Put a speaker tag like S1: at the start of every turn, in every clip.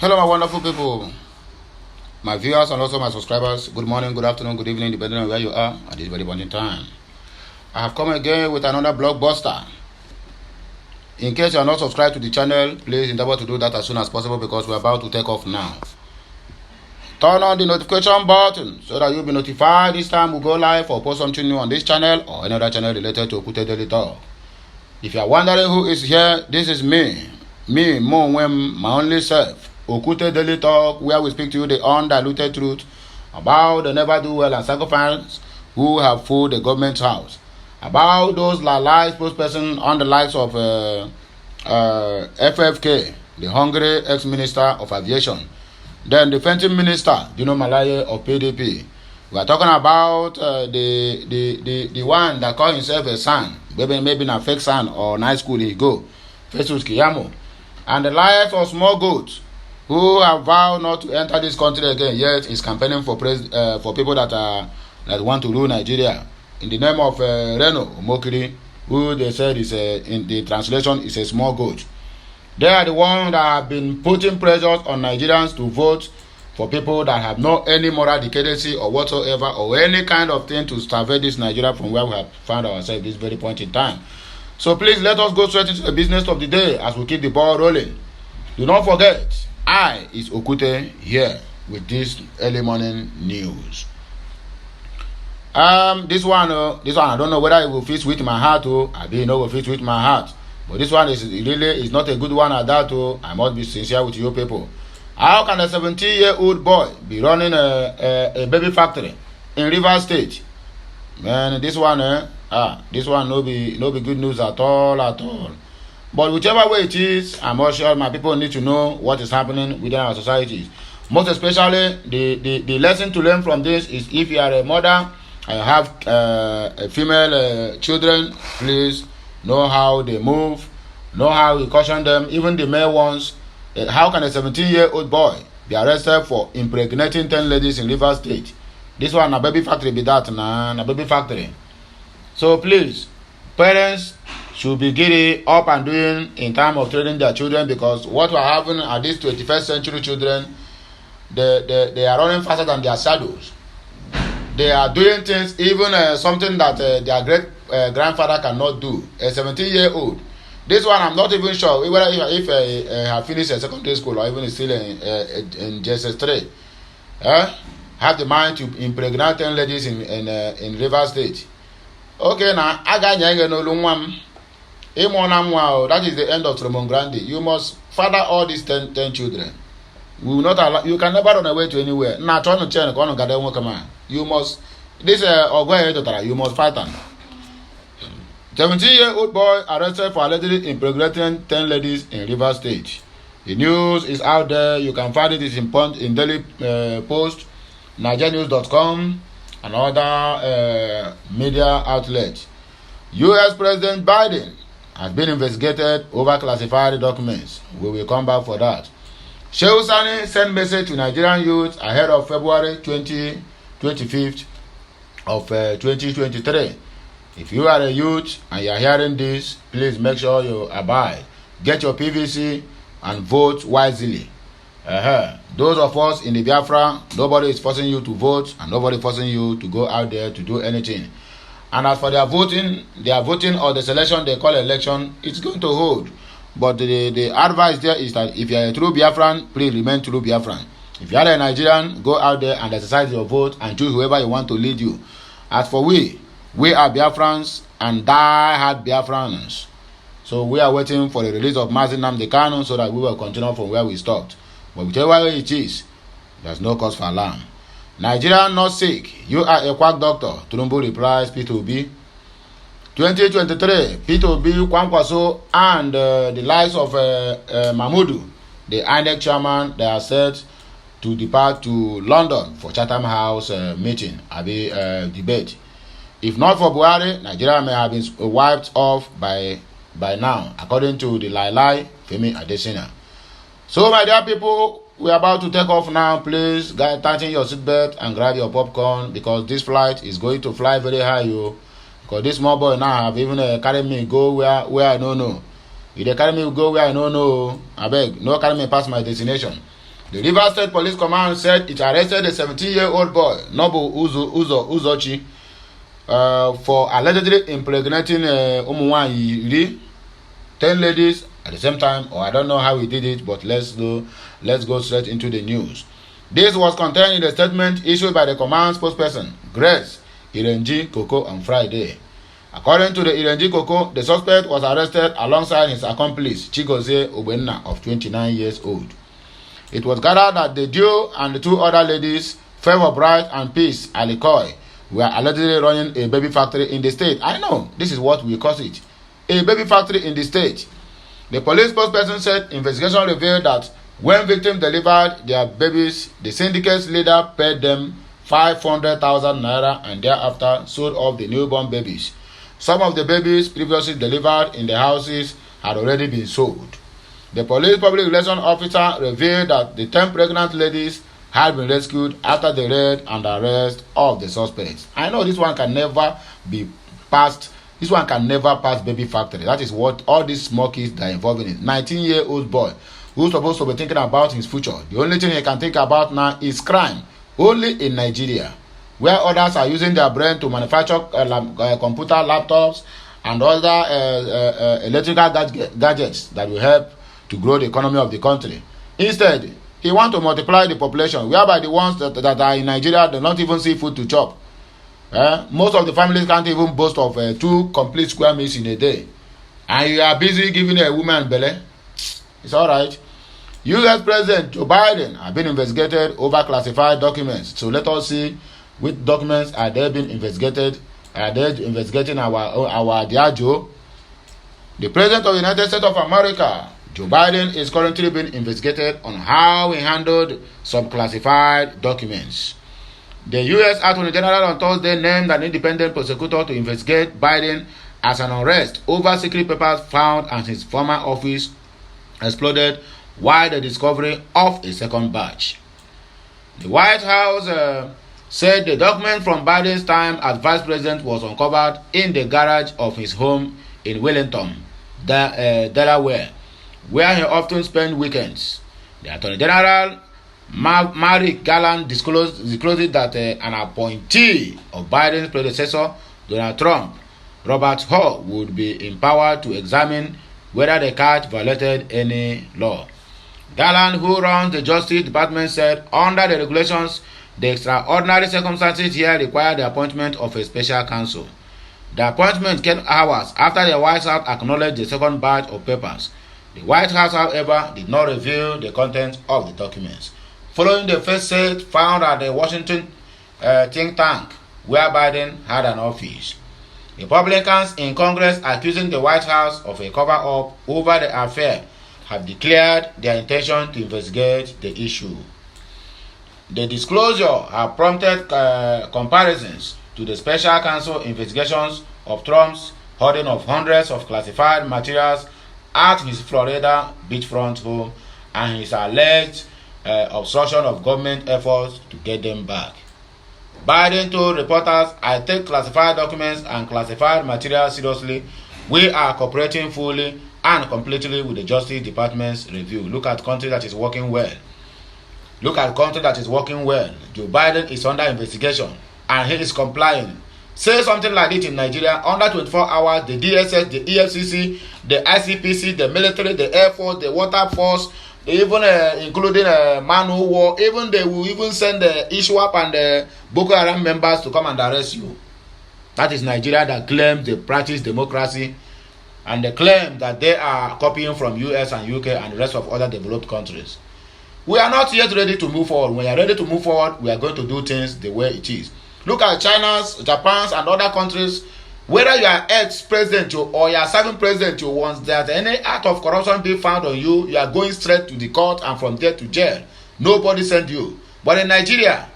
S1: Hello, my wonderful people, my viewers and also my subscribers. Good morning, good afternoon, good evening, depending on where you are at this very point in time. I have come again with another blockbuster. In case you are not subscribed to the channel, please endeavor to do that as soon as possible because we are about to take off now. Turn on the notification button so that you'll be notified this time we go live or post something new on this channel or any other channel related to Okute Daily Talk. If you are wondering who is here, this is me, Monwem, my only self. Okute Daily Talk, where we speak to you the undiluted truth about the never do well and sacrifice who have fooled the government house, about those lies person on the likes of FFK, the hungry ex-minister of aviation, then the defensive minister, Malaye of PDP. We are talking about the one that called himself a son, maybe a fake son or nice school he go, Festus Kiyamo, and the lives of small goats who have vowed not to enter this country again, yet is campaigning for people that want to rule Nigeria in the name of Reno Omokiri, who they said is in the translation is a small goat. They are the ones that have been putting pressures on Nigerians to vote for people that have no any moral decency or whatsoever or any kind of thing to salvage this Nigeria from where we have found ourselves this very point in time. So please let us go straight into the business of the day as we keep the ball rolling. Do not forget, I is Okute here with this early morning news. This one I don't know whether it will fit with my heart or I mean no will fit with my heart. But this one is not a good one at that. I must be sincere with you people. How can a 17-year-old boy be running a baby factory in Rivers State? Man, this one no be good news at all. But whichever way it is, I'm not sure my people need to know what is happening within our societies. Most especially, the lesson to learn from this is if you are a mother and have a female children, please know how they move, know how you caution them, even the male ones. How can a 17-year-old boy be arrested for impregnating 10 ladies in Rivers State? This one, a baby factory be that, a baby factory. So please, parents should be giddy up and doing in time of training their children, because what we're having are these 21st century children, they are running faster than their shadows. They are doing things, even something that their great grandfather cannot do. A 17-year-old. This one, I'm not even sure whether if have finished a secondary school or even is still in JSS3. Have the mind to impregnate 10 ladies in Rivers State. Okay, now I got that is the end of Tremont Grande. You must father all these 10 children. We will not allow, you can never run away to anywhere. Now trying to change you must you must fight them. 17-year-old boy arrested for allegedly impregnating 10 ladies in Rivers State. The news is out there. You can find it in Daily Post, NigeriaNews.com, and other media outlets. U.S. President Biden has been investigated over classified documents. We will come back for that. Shehu Sani sent message to Nigerian youth ahead of February 25th of 2023. If you are a youth and you are hearing this, please make sure you abide. Get your PVC and vote wisely. Those of us in the Biafra, nobody is forcing you to vote and nobody forcing you to go out there to do anything. And as for their voting or the selection they call election, it's going to hold. But the advice there is that if you are a true Biafran, please remain true Biafran. If you are a Nigerian, go out there and exercise your vote and choose whoever you want to lead you. As for we are Biafrans and die-hard Biafrans. So we are waiting for the release of Mazi Nnamdi Kanu so that we will continue from where we stopped. But whichever way it is, there's no cause for alarm. Nigeria not sick. You are a quack doctor. Tulumbu replies P2B. 2023, P2B, Kwankwaso, and the likes of Mahmudu, the INEC chairman, they are set to depart to London for Chatham House meeting, debate. If not for Buhari, Nigeria may have been wiped off by now, according to the Lai Femi Adesina. So, my dear people, we are about to take off now. Please, guys, tighten your seatbelt and grab your popcorn because this flight is going to fly very high, Because this small boy now have even carried me go where I don't know. If they carry me go where I don't know, I beg, no carry me past my destination. The Rivers State Police Command said it arrested a 17-year-old boy, Nobu Uzochi, for allegedly impregnating Umuwanyi 10 ladies at the same time, or I don't know how he did it, but let's go straight into the news. This was contained in the statement issued by the command spokesperson, Grace Irenji Koko, on Friday. According to the Irenji Koko, the suspect was arrested alongside his accomplice, Chigozie Obenna, of 29 years old. It was gathered that the duo and the two other ladies, Favor Bright and Peace Alikoi, were allegedly running a baby factory in the state. I know, this is what we call it. A baby factory in the state. The police spokesperson said investigation revealed that when victims delivered their babies, the syndicate's leader paid them 500,000 naira and thereafter sold off the newborn babies. Some of the babies previously delivered in the houses had already been sold. The police public relations officer revealed that the 10 pregnant ladies had been rescued after the raid and arrest of the suspects. I know this one can never be passed. This one can never pass baby factory. That is what all these small kids that are involved in it. 19-year-old boy who's supposed to be thinking about his future. The only thing he can think about now is crime. Only in Nigeria, where others are using their brain to manufacture computer, laptops, and other electrical gadgets that will help to grow the economy of the country. Instead, he wants to multiply the population, whereby the ones that are in Nigeria, they don't even see food to chop. Most of the families can't even boast of 2 complete square meals in a day. And you are busy giving a woman belly. It's alright. U.S. President Joe Biden has been investigated over classified documents. So let us see which documents are they being investigated. Are they investigating our dear Joe? The President of the United States of America, Joe Biden, is currently being investigated on how he handled some classified documents. The U.S. Attorney General on Thursday named an independent prosecutor to investigate Biden as an arrest over secret papers found at his former office exploded while the discovery of a second batch. The White House said the document from Biden's time as vice president was uncovered in the garage of his home in Wellington, Delaware, where he often spent weekends. The Attorney General Merrick Garland disclosed that an appointee of Biden's predecessor, Donald Trump, Robert Hall, would be empowered to examine whether the catch violated any law. Garland, who runs the Justice Department, said under the regulations, the extraordinary circumstances here require the appointment of a special counsel. The appointment came hours after the White House acknowledged the second batch of papers. The White House, however, did not reveal the content of the documents. Following the first set found at the Washington think tank where Biden had an office. Republicans in Congress accusing the White House of a cover-up over the affair have declared their intention to investigate the issue. The disclosure have prompted comparisons to the special counsel investigations of Trump's hoarding of hundreds of classified materials at his Florida beachfront home and his alleged obstruction of government efforts to get them back. Biden told reporters, "I take classified documents and classified materials seriously. We are cooperating fully and completely with the Justice Department's review." Look at country that is working well. Look at country that is working well. Joe Biden is under investigation and he is complying. Say something like this in Nigeria, under 24 hours, the DSS, the EFCC, the ICPC, the military, the Air Force, the Water Force, even including man who war, even they will even send the ISWAP and the Boko Haram members to come and arrest you. That is Nigeria that claims they practice democracy and they claim that they are copying from US and UK and the rest of other developed countries. We are not yet ready to move forward. When we are ready to move forward, we are going to do things the way it is. Look at China's, Japan's, and other countries. Whether you are ex-president or you are serving president, once there's any act of corruption being found on you, you are going straight to the court and from there to jail. Nobody sent you. But in Nigeria,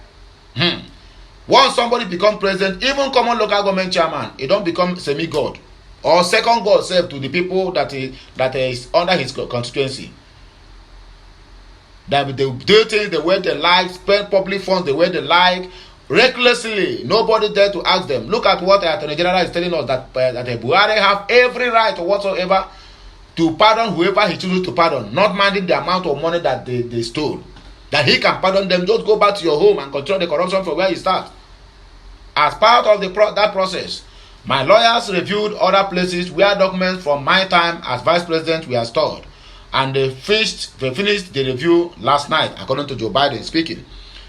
S1: once somebody become president, even common local government chairman, he don't become semi-god or second god self to the people that is under his constituency. That they do things the way they like, spend public funds the way they like, recklessly. Nobody dare to ask them. Look at what the Attorney General is telling us, that Buhari have every right whatsoever to pardon whoever he chooses to pardon, not minding the amount of money that they stole. that he can pardon them. Just go back to your home and continue the corruption from where you start. As part of that process, my lawyers reviewed other places where documents from my time as vice president were stored, and they finished the review last night, according to Joe Biden speaking.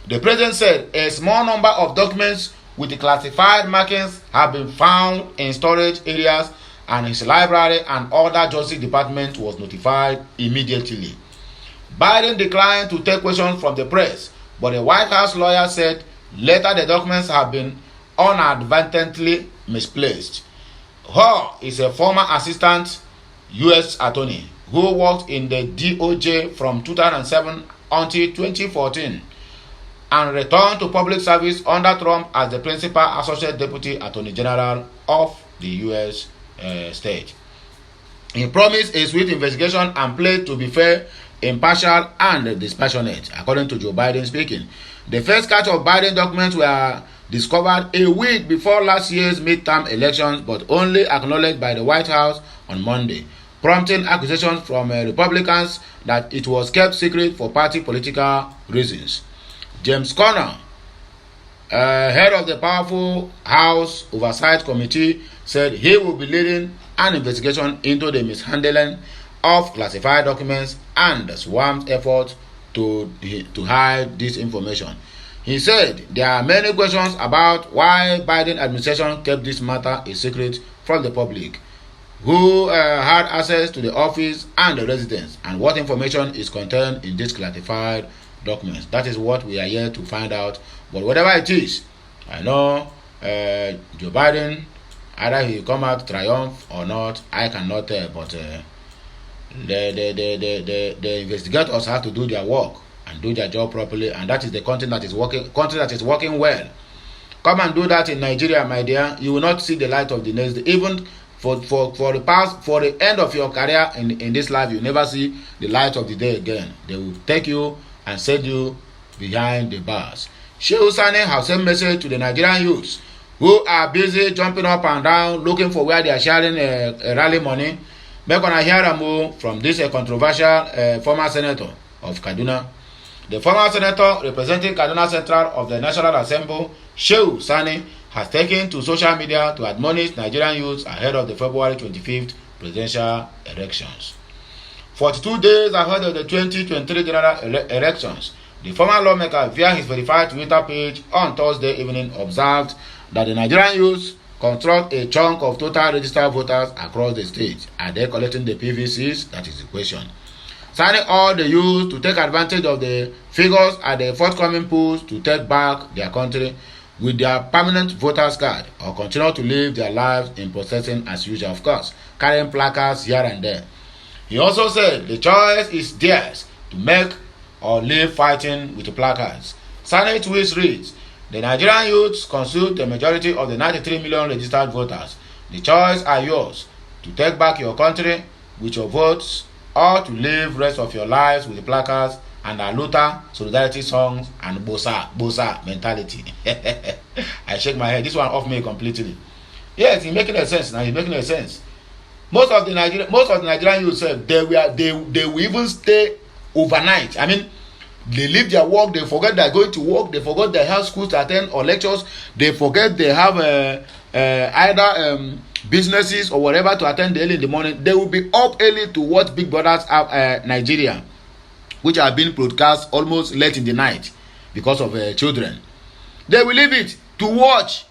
S1: The president said a small number of documents with the classified markings have been found in storage areas, and his library and other Justice Department was notified immediately. Biden declined to take questions from the press, but the White House lawyer said later the documents have been inadvertently misplaced. Hall is a former assistant U.S. attorney who worked in the DOJ from 2007 until 2014 and returned to public service under Trump as the principal associate deputy attorney general of the U.S. state. He promised a swift investigation and pledged to be fair, impartial, and dispassionate, according to Joe Biden speaking. The first catch of Biden documents were discovered a week before last year's midterm elections, but only acknowledged by the White House on Monday, prompting accusations from Republicans that it was kept secret for party political reasons. James Conner, head of the powerful House Oversight Committee, said he will be leading an investigation into the mishandling of classified documents and the swamped effort to hide this information. He said there are many questions about why Biden administration kept this matter a secret from the public, who had access to the office and the residence, and what information is contained in these classified documents. That is what we are here to find out. But whatever it is, I know Joe Biden, either he come out triumph or not, I cannot tell. But the investigators have to do their work and do their job properly, and that is the country that is working well. Come and do that in Nigeria, my dear. You will not see the light of the next day. Even for the end of your career in this life, you never see the light of the day again. They will take you and set you behind the bars. Shehu Sani has sent message to the Nigerian youths who are busy jumping up and down looking for where they are sharing rally money. Make on a hear from this controversial former senator of Kaduna. The former senator representing Kaduna Central of the National Assembly, Shehu Sani, has taken to social media to admonish Nigerian youths ahead of the February 25th presidential elections. 42 days ahead of the 2023 general elections, the former lawmaker via his verified Twitter page on Thursday evening observed that the Nigerian youths construct a chunk of total registered voters across the state. Are they collecting the PVCs? That is the question. Signing all the youth to take advantage of the figures at the forthcoming polls to take back their country with their permanent voters card, or continue to live their lives in processing as usual, of course, carrying placards here and there. He also said the choice is theirs to make or live fighting with the placards. Sani tweets reads, the Nigerian youths constitute the majority of the 93 million registered voters. The choice are yours to take back your country with your votes, or to live rest of your lives with the placards and a Luther solidarity songs and bosa mentality. I shake my head. This one off me completely. Yes, he's making a sense now. He's making a sense. Most of the Nigerian youth said they will even stay overnight. I mean, they leave their work, they forget they're going to work, they forget they have schools to attend or lectures, they forget they have either businesses or whatever to attend early in the morning. They will be up early to watch Big Brothers Nigeria, which are being broadcast almost late in the night because of children. They will leave it to watch.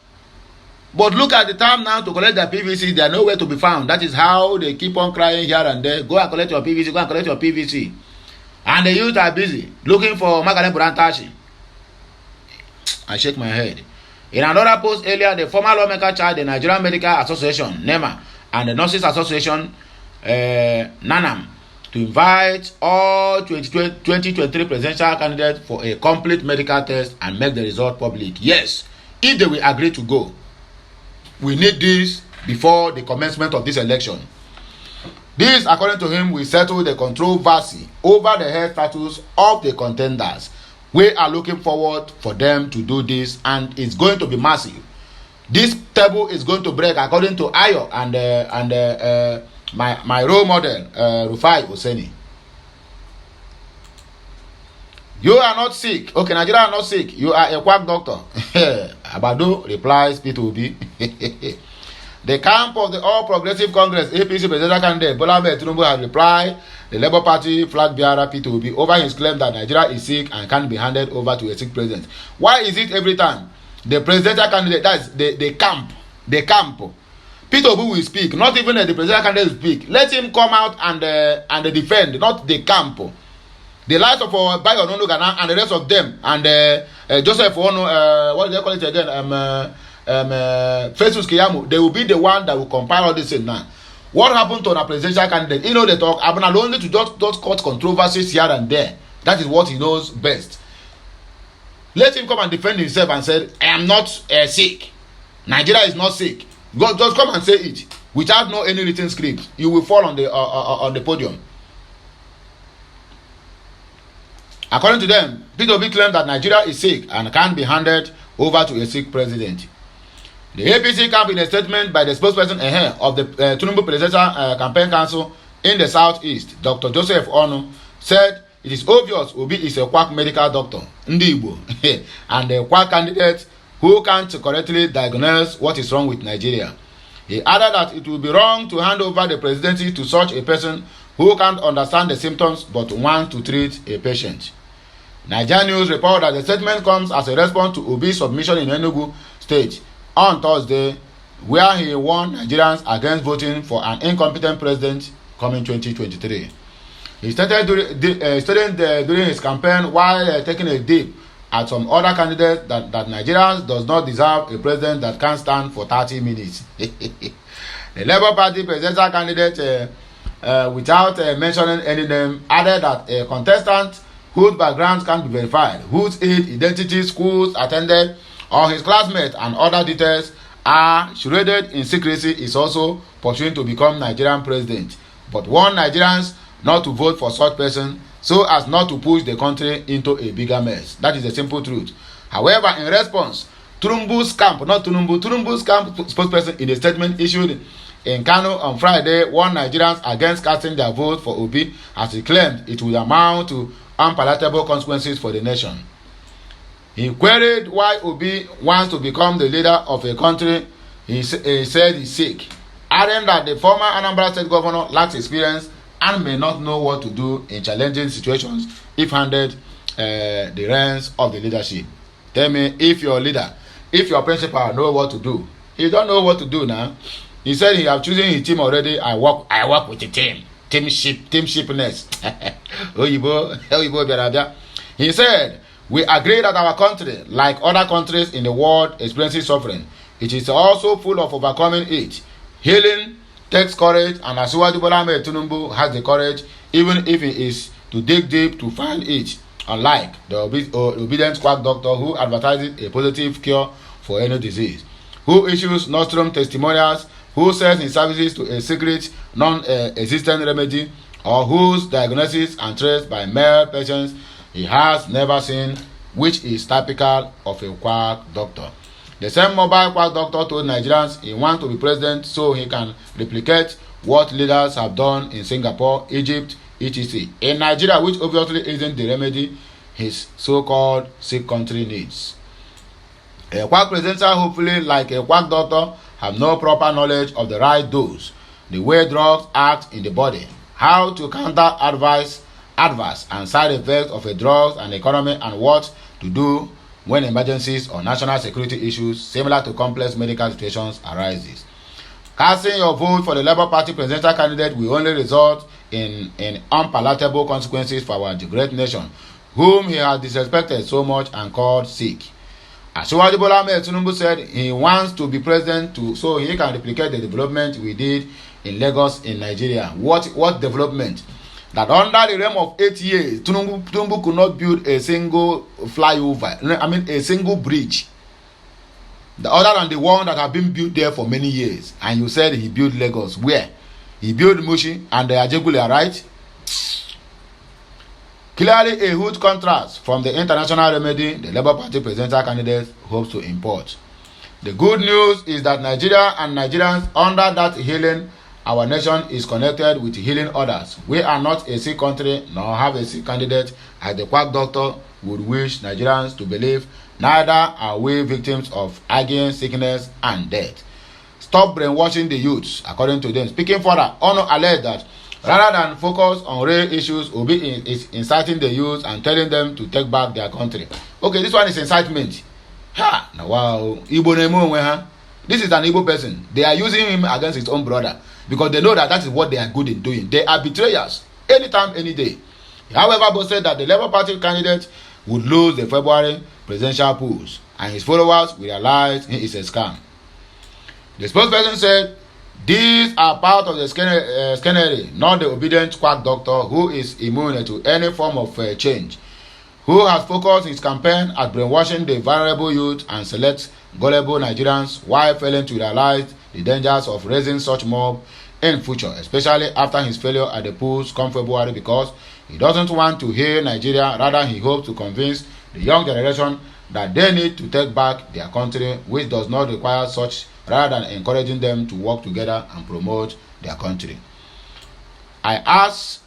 S1: But look at the time now to collect their PVC, they are nowhere to be found. That is how they keep on crying here and there. Go and collect your PVC, go and collect your PVC. And the youth are busy looking for Magdalene Burantashi. I shake my head. In another post earlier, the former lawmaker charged the Nigerian Medical Association, NEMA, and the Nurses Association, NANAM, to invite all 2023 presidential candidates for a complete medical test and make the result public. Yes, if they will agree to go. We need this before the commencement of this election. This, according to him, will settle the controversy over the health status of the contenders. We are looking forward for them to do this, and it's going to be massive. This table is going to break, according to Ayo and my role model, Rufai Oseni. You are not sick. Okay, Nigeria are not sick. You are a quack doctor. Abado replies P2B. The camp of the All Progressive Congress APC presidential candidate Bola Ahmed Tinubu has replied the Labour Party flag bearer P2B over his claim that Nigeria is sick and can't be handed over to a sick president. Why is it every time the presidential candidate, that's the camp, P2B will speak, not even the presidential candidate will speak. Let him come out and defend, not the camp. The likes of Bayo Ononugana and the rest of them, and Joseph Ono, what do they call it again? Festus Keyamo, they will be the one that will compile all this thing now. What happened to a presidential candidate? You know, they talk about only to just cause controversies here and there. That is what he knows best. Let him come and defend himself and say, I am not sick. Nigeria is not sick. Just come and say it without no any written script. You will fall on the podium. According to them, P2B claimed that Nigeria is sick and can't be handed over to a sick president. The APC camp, in a statement by the spokesperson of the Tinubu Presidential Campaign Council in the Southeast, Dr. Joseph Ono, said it is obvious Obi is a quack medical doctor, Ndibo, and a quack candidate who can't correctly diagnose what is wrong with Nigeria. He added that it would be wrong to hand over the presidency to such a person who can't understand the symptoms but wants to treat a patient. Nigeria News report that the statement comes as a response to Obi's submission in Enugu State on Thursday, where he warned Nigerians against voting for an incompetent president coming 2023. He stated during his campaign while taking a dip at some other candidates that Nigerians does not deserve a president that can stand for 30 minutes. The Labour Party presidential candidate, without mentioning any name, added that a contestant whose background can be verified, whose age, identity, schools attended, or his classmates and other details are shrouded in secrecy is also pursuing to become Nigerian president, but warned Nigerians not to vote for such person so as not to push the country into a bigger mess. That is the simple truth. However, in response, Tinubu's camp spokesperson in a statement issued in Kano on Friday warned Nigerians against casting their vote for Obi as he claimed it would amount to unpalatable consequences for the nation. He queried why Obi wants to become the leader of a country he said is sick, adding that the former Anambra State governor lacks experience and may not know what to do in challenging situations if handed the reins of the leadership. Tell me, if your leader, if your principal know what to do, he don't know what to do now. He said he have chosen his team already. I work with the team. Teamshipness. He said, we agree that our country, like other countries in the world experiencing suffering, it is also full of overcoming it. Healing takes courage, and Asiwaju Bola Ahmed Tinubu has the courage, even if it is to dig deep to find it, unlike the obedient quack doctor who advertises a positive cure for any disease, who issues nostrum testimonials, who sells his services to a secret, non-existent remedy, or whose diagnosis and traced by mere patients he has never seen, which is typical of a quack doctor. The same mobile quack doctor told Nigerians he wants to be president so he can replicate what leaders have done in Singapore, Egypt, etc. In Nigeria, which obviously isn't the remedy his so-called sick country needs. A quack presenter, hopefully like a quack doctor, have no proper knowledge of the right dose, the way drugs act in the body, how to counter adverse and side effects of a drug and economy, and what to do when emergencies or national security issues similar to complex medical situations arises. Casting your vote for the Labour Party presidential candidate will only result in unpalatable consequences for our great nation, whom he has disrespected so much and called sick. Asiwaju Bola Ahmed Tinubu said he wants to be president so he can replicate the development we did in Lagos in Nigeria. What development? That under the realm of 8 years, Tinubu could not build a single flyover, a single bridge, other than the one that have been built there for many years. And you said he built Lagos. Where? He built Mushi and the Ajegule, right? Clearly a huge contrast from the international remedy the Labour Party presidential candidate hopes to import. The good news is that Nigeria and Nigerians under that healing, our nation is connected with healing others. We are not a sick country nor have a sick candidate as the quack doctor would wish Nigerians to believe neither are we victims of aging, sickness, and death. Stop brainwashing the youths, according to them. Speaking further, Ono alleged that rather than focus on real issues, Obi is inciting the youth and telling them to take back their country. Okay, this one is incitement. Ha! Now, wow. Igbo nemo onwe ha. This is an Igbo person. They are using him against his own brother because they know that that is what they are good in doing. They are betrayers. Anytime, any day. However, both said that the Labour Party candidate would lose the February presidential polls and his followers will realize he is a scam. The spokesperson said, these are part of the scenery, not the obedient quack doctor who is immune to any form of change, who has focused his campaign at brainwashing the vulnerable youth and select gullible Nigerians while failing to realize the dangers of raising such mob in future, especially after his failure at the polls come February, because he doesn't want to heal Nigeria. Rather, he hopes to convince the young generation that they need to take back their country, which does not require such, rather than encouraging them to work together and promote their country. I ask,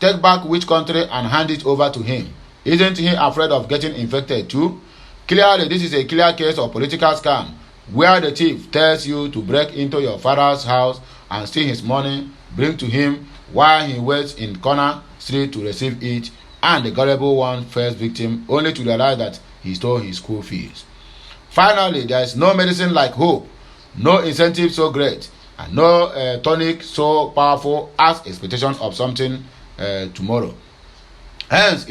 S1: take back which country and hand it over to him. Isn't he afraid of getting infected too? Clearly, this is a clear case of political scam, where the thief tells you to break into your father's house and steal his money, bring to him while he waits in corner street to receive it, and the gullible one falls victim only to realize that he stole his school fees. Finally, there is no medicine like hope, no incentive so great, and no tonic so powerful as expectation of something tomorrow. Hence,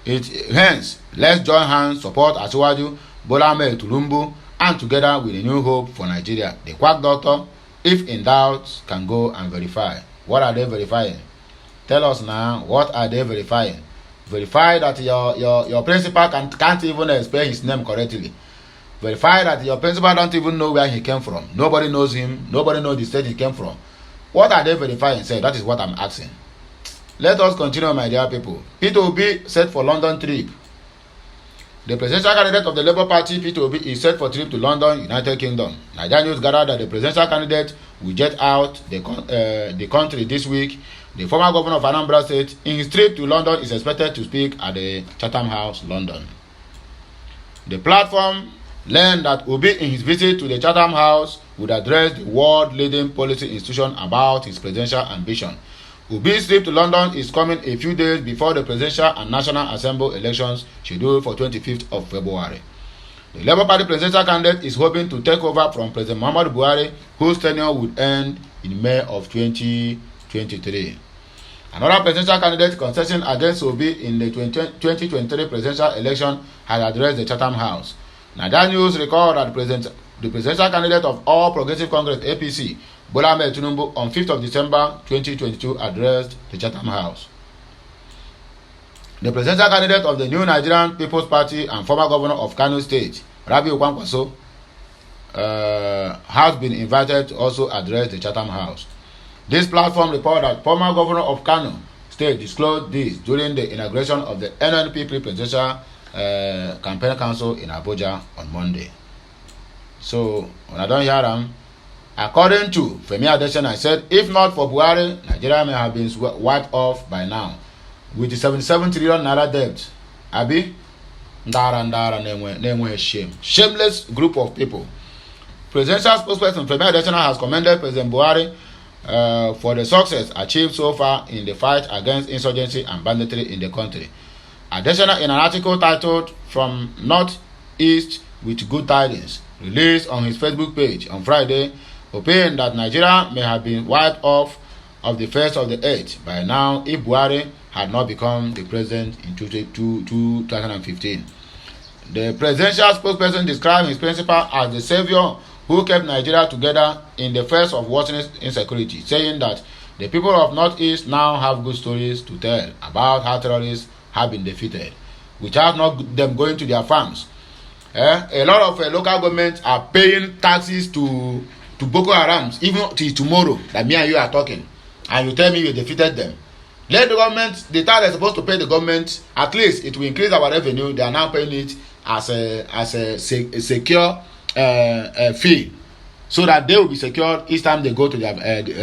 S1: let's join hands, support Asiwaju Bola Ahmed Tinubu, and together with a new hope for Nigeria. The quack doctor, if in doubt, can go and verify. What are they verifying? Tell us now, what are they verifying? Verify that your principal can't even spell his name correctly. Verify that your principal don't even know where he came from. Nobody knows him. Nobody knows the state he came from. What are they verifying? Say, that is what I'm asking. Let us continue, my dear people. Peter Obi set for London trip. The presidential candidate of the Labour Party, Peter Obi, is set for trip to London, United Kingdom. Nigerian news gathered that the presidential candidate will jet out the country this week. The former governor of Anambra State, in his trip to London, is expected to speak at the Chatham House, London. The platform learned that Obi, in his visit to the Chatham House, would address the world-leading policy institution about his presidential ambition. Obi's trip to London is coming a few days before the presidential and national assembly elections scheduled for 25th of February. The Labour Party presidential candidate is hoping to take over from President Muhammadu Buhari, whose tenure would end in May of 2023. Another presidential candidate contesting against Obi in the 2023 presidential election has addressed the Chatham House. Nigerian news recalled that the presidential candidate of All Progressive Congress (APC), Bola Ahmed Tinubu, on 5th of December 2022 addressed the Chatham House. The presidential candidate of the New Nigerian People's Party and former governor of Kano State, Rabiu Kwankwaso, has been invited to also address the Chatham House. This platform reported that former governor of Kano State disclosed this during the inauguration of the NNPP presidential campaign council in Abuja on Monday. So, when I don't hear them, according to Femi Adesina, said, if not for Buhari, Nigeria may have been wiped off by now. With the 77 trillion naira debt, Abi, ndara shame. Shameless group of people. Presidential spokesperson Femi Adesina has commended President Buhari for the success achieved so far in the fight against insurgency and banditry in the country. Adesina, in an article titled From Northeast with Good Tidings, released on his Facebook page on Friday, opined that Nigeria may have been wiped off of the face of the earth by now if Buhari had not become the president in 2015. The presidential spokesperson described his principal as the savior who kept Nigeria together in the face of worsening insecurity, saying that the people of Northeast now have good stories to tell about how terrorists have been defeated, without not them going to their farms. A lot of local governments are paying taxes to Boko Haram even till tomorrow that me and you are talking, and you tell me you defeated them. Let the government, the tax they're supposed to pay the government, at least it will increase our revenue. They are now paying it as a secure fee, so that they will be secured each time they go to their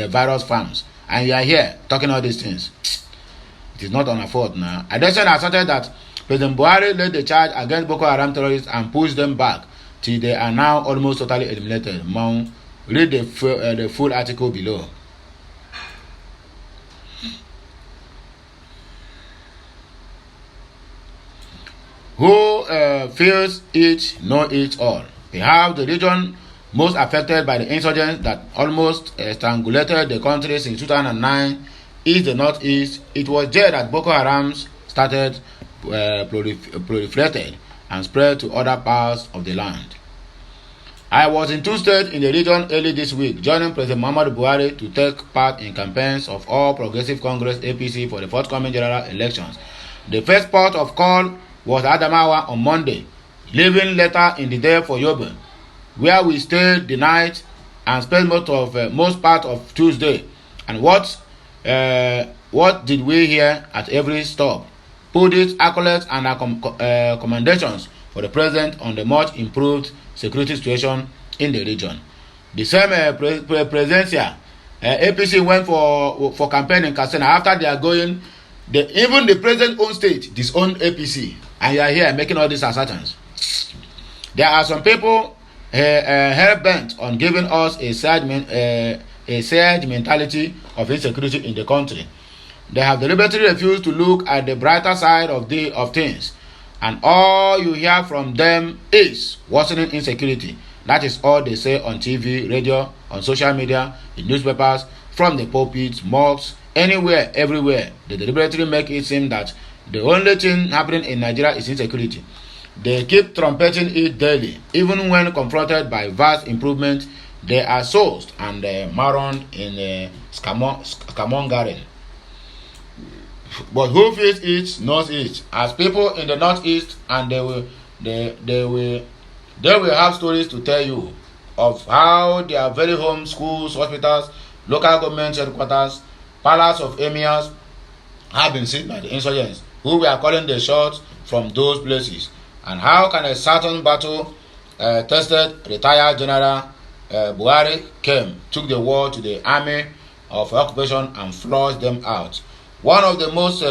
S1: various farms. And you are here talking all these things. It is not on a fault now. Additionally, asserted that President Buhari led the charge against Boko Haram terrorists and pushed them back till they are now almost totally eliminated. Read the full article below. Who feels it, know it all. Perhaps the region most affected by the insurgents that almost strangulated the country since 2009 is the northeast. It was there that Boko Haram started proliferated and spread to other parts of the land. I was in 2 states in the region early this week, joining President Muhammadu Buhari to take part in campaigns of All Progressive Congress (APC) for the forthcoming general elections. The first port of call was Adamawa on Monday, leaving later in the day for Yobe, where we stayed the night and spent most part of Tuesday. And what did we hear at every stop? Pudits, accolades, and commendations for the president on the much improved security situation in the region. The same presidential APC went for campaign in Katsina after they are going. Even the president own state disowned APC, and you are here making all these assertions. There are some people hell bent on giving us a sad mentality of insecurity in the country. They have deliberately refused to look at the brighter side of things, and all you hear from them is worsening insecurity. That is all they say on TV, radio, on social media, in newspapers, from the pulpits, mosques, anywhere, everywhere. They deliberately make it seem that the only thing happening in Nigeria is insecurity. They keep trumpeting it daily. Even when confronted by vast improvement, they are soused and marooned in scaremongering. But who feels it knows it. As people in the northeast, and they will have stories to tell you of how their very home, schools, hospitals, local government headquarters, palace of emirs have been seized by the insurgents, who were calling the shots from those places. And how can a certain battle tested retired General Buhari took the war to the army of occupation and flushed them out? One of the most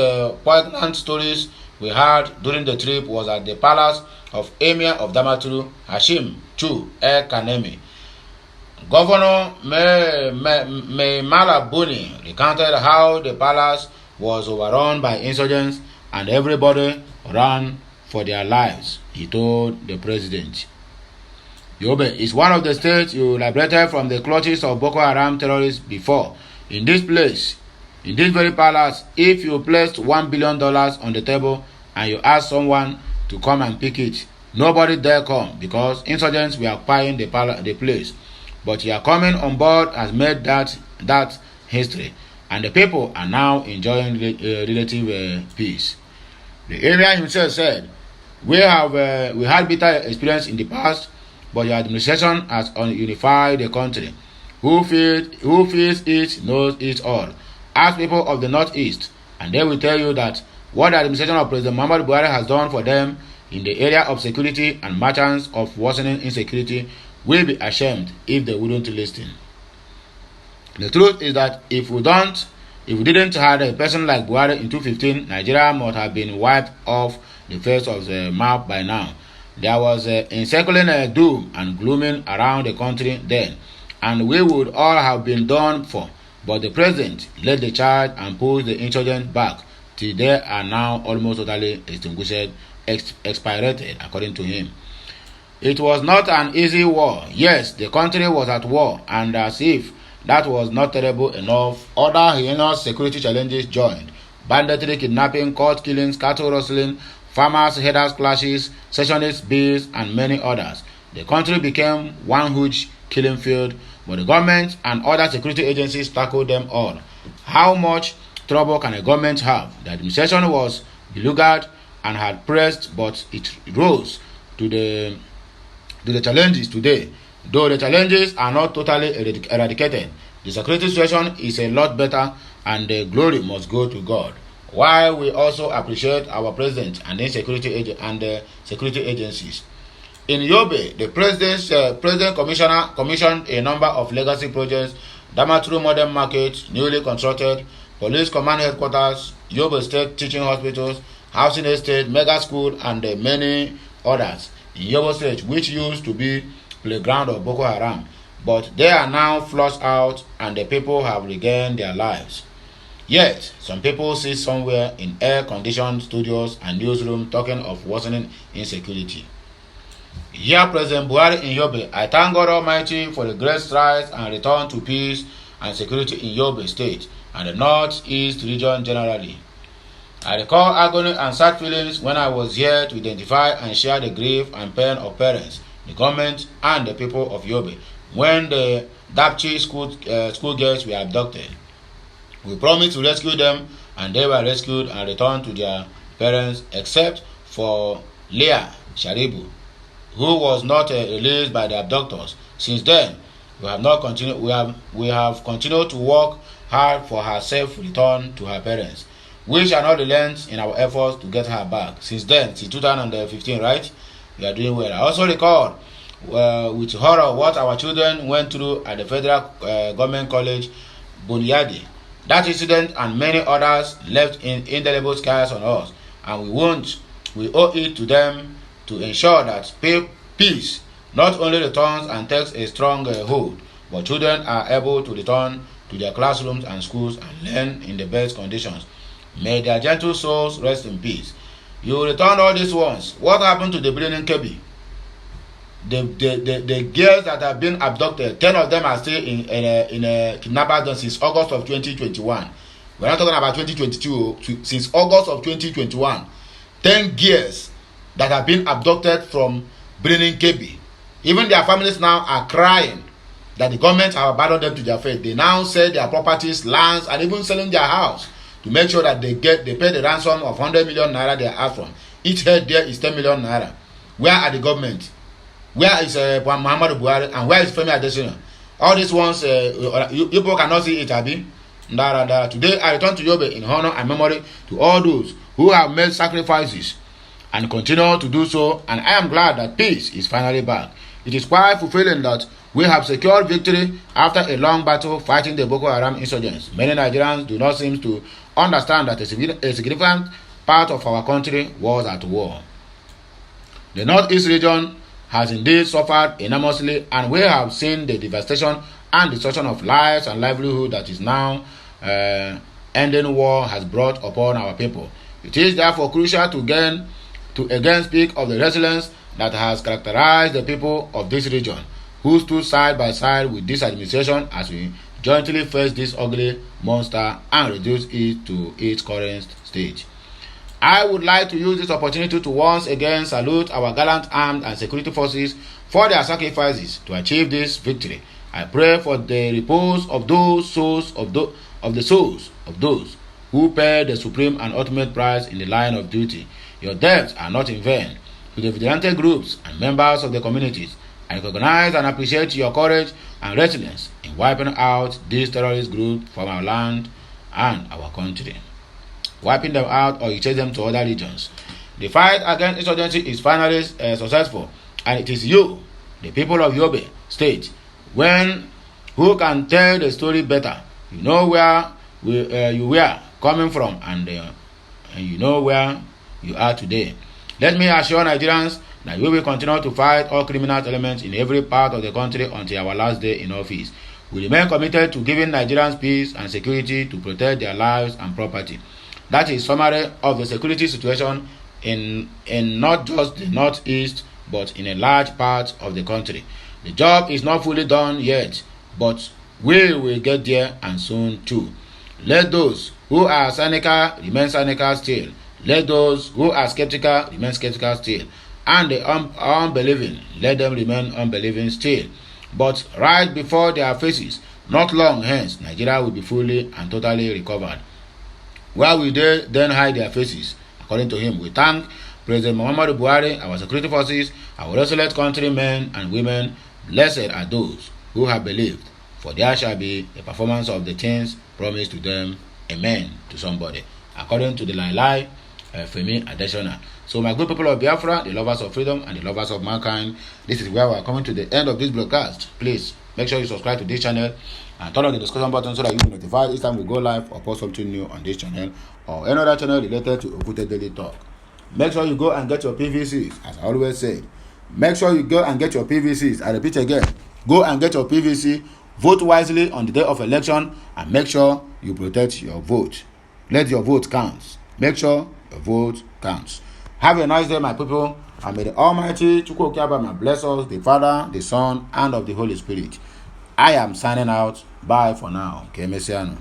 S1: poignant stories we heard during the trip was at the palace of Emir of Damaturu, Hashim Chu Kanemi. Governor Maimala Buni recounted how the palace was overrun by insurgents and everybody ran for their lives. He told the president. Yobe is one of the states you liberated from the clutches of Boko Haram terrorists before. In this very palace, if you placed $1 billion on the table and you asked someone to come and pick it, nobody dare come because insurgents were occupying the place. But your coming on board has made that history, and the people are now enjoying relative peace. The area himself said, we had bitter experience in the past, but your administration has unified the country. Who feels it knows it all. Ask people of the northeast, and they will tell you that what the administration of President Muhammadu Buhari has done for them in the area of security and merchants of worsening insecurity will be ashamed if they wouldn't listen. The truth is that if we didn't have a person like Buhari in 2015, Nigeria must have been wiped off the face of the map by now. There was encircling doom and glooming around the country then, and we would all have been done for. But the president led the charge and pushed the insurgents back till they are now almost totally extinguished, expired, according to him. It was not an easy war. Yes, the country was at war, and as if that was not terrible enough, other heinous security challenges joined. Banditry, kidnapping, court killings, cattle rustling, farmers' headers clashes, secessionist bills, and many others. The country became one huge killing field, but the government and other security agencies tackled them all. How much trouble can a government have? The administration was beleaguered and had pressed, but it rose to the challenges today. Though the challenges are not totally eradicated, the security situation is a lot better, and the glory must go to God. While we also appreciate our president and the security agencies. In Yobe, the president commissioned a number of legacy projects: Damaturu Modern Market, newly constructed, police command headquarters, Yobe State teaching hospitals, housing estate, mega school, and many others in Yobe State, which used to be playground of Boko Haram, but they are now flushed out and the people have regained their lives. Yet, some people sit somewhere in air-conditioned studios and newsrooms talking of worsening insecurity. Here, President Buhari in Yobe, I thank God Almighty for the great strides and return to peace and security in Yobe State and the Northeast region generally. I recall agony and sad feelings when I was here to identify and share the grief and pain of parents, the government, and the people of Yobe when the Dapchi school girls were abducted. We promised to rescue them, and they were rescued and returned to their parents, except for Leah Sharibu, who was not released by the abductors. Since then, we have continued to work hard for her safe return to her parents. We shall not relent in our efforts to get her back. Since then, since 2015, right? We are doing well. I also recall with horror what our children went through at the Federal Government College, Bunyadi. That incident and many others left indelible scars on us, and we owe it to them to ensure that peace not only returns and takes a strong hold, but children are able to return to their classrooms and schools and learn in the best conditions. May their gentle souls rest in peace. You return all these ones. What happened to the Birnin Kebbi? The girls that have been abducted, 10 of them are still in a kidnappers since August of 2021. We're not talking about 2022. Since August of 2021, 10 girls that have been abducted from Birnin Kebbi. Even their families now are crying that the government have abandoned them to their fate. They now sell their properties, lands, and even selling their house to make sure that they pay the ransom of 100 million naira they are asked from. Each head there is 10 million naira. Where are the government? Where is Muhammadu Buhari and where is Femi Adesina? All these ones, you people cannot see it, Abi. Today I return to Yobe in honor and memory to all those who have made sacrifices and continue to do so, and I am glad that peace is finally back. It is quite fulfilling that we have secured victory after a long battle fighting the Boko Haram insurgents. Many Nigerians do not seem to understand that a significant part of our country was at war. The Northeast region has indeed suffered enormously, and we have seen the devastation and destruction of lives and livelihood that is now ending war has brought upon our people. It is therefore crucial to again speak of the resilience that has characterized the people of this region, who stood side by side with this administration as we jointly face this ugly monster and reduce it to its current stage. I would like to use this opportunity to once again salute our gallant armed and security forces for their sacrifices to achieve this victory. I pray for the repose of those souls of those who paid the supreme and ultimate price in the line of duty. Your deaths are not in vain. To the vigilante groups and members of the communities, I recognize and appreciate your courage and resilience in wiping out these terrorist groups from our land and our country. Wiping them out or you chase them to other regions. The fight against insurgency is finally successful, and it is you, the people of Yobe State, who can tell the story better. You know where you were coming from, and you know where you are today. Let me assure Nigerians that we will continue to fight all criminal elements in every part of the country until our last day in office. We remain committed to giving Nigerians peace and security to protect their lives and property. That is summary of the security situation in not just the Northeast, but in a large part of the country. The job is not fully done yet, but we will get there, and soon too. Let those who are cynical remain cynical still. Let those who are skeptical remain skeptical still. And the unbelieving, let them remain unbelieving still. But right before their faces, not long hence, Nigeria will be fully and totally recovered. Where will they then hide their faces? According to him, we thank President Muhammadu Buhari, our security forces, our resolute countrymen and women. Blessed are those who have believed, for there shall be a performance of the things promised to them. Amen to somebody. According to the Lai Femi Adesina. So my good people of Biafra, the lovers of freedom and the lovers of mankind, this is where we are coming to the end of this broadcast. Please make sure you subscribe to this channel and turn on the discussion button so that you will be notified each time we go live or post something new on this channel or any other channel related to Okute Daily Talk. Make sure you go and get your PVCs, as I always say. Make sure you go and get your PVCs. I repeat again, go and get your PVC. Vote wisely on the day of election and make sure you protect your vote. Let your vote count. Make sure your vote counts. Have a nice day, my people, and may the Almighty Chukwu Okabama bless us, the Father, the Son, and of the Holy Spirit. I am signing out. Bye for now. Kemesiano.